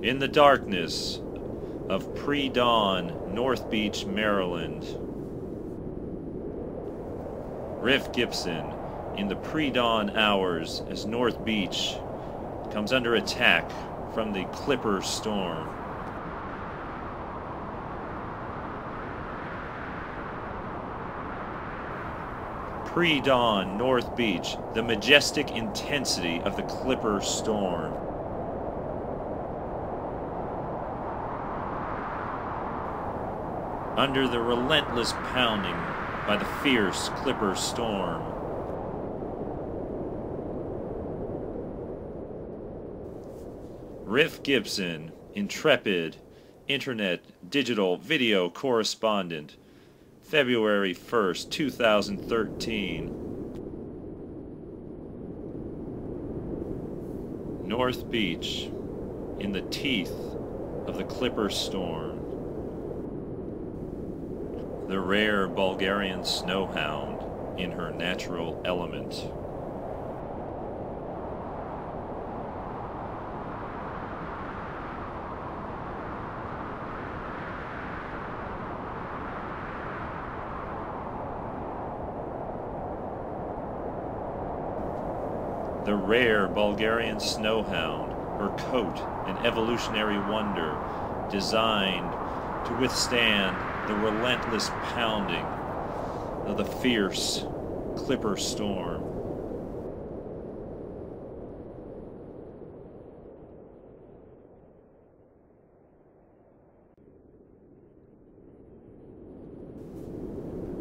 In the darkness of pre-dawn North Beach, Maryland. Riff Gibson in the pre-dawn hours as North Beach comes under attack from the Clipper storm. Pre-dawn North Beach, the majestic intensity of the Clipper storm. Under the relentless pounding by the fierce Clipper storm. Riff Gibson, intrepid, internet, digital, video correspondent, February 1st, 2013. North Beach, in the teeth of the Clipper storm. The rare Bulgarian snowhound in her natural element. The rare Bulgarian snowhound, her coat an evolutionary wonder, designed to withstand the relentless pounding of the fierce Clipper storm.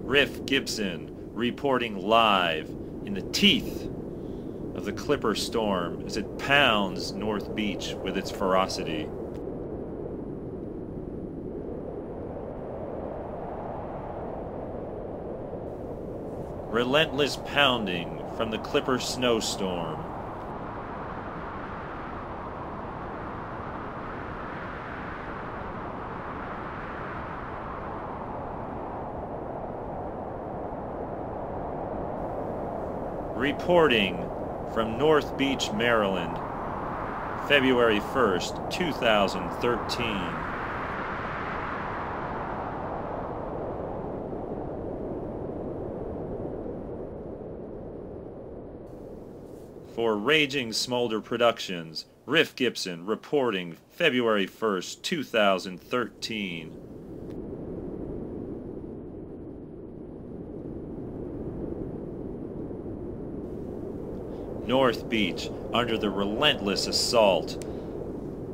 Riff Gibson reporting live in the teeth of the Clipper storm as it pounds North Beach with its ferocity. Relentless pounding from the Clipper snowstorm. Reporting from North Beach, Maryland, February 1st, 2013. For Raging Smolder Productions, Riff Gibson reporting February 1st, 2013. North Beach under the relentless assault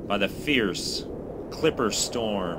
by the fierce Clipper storm.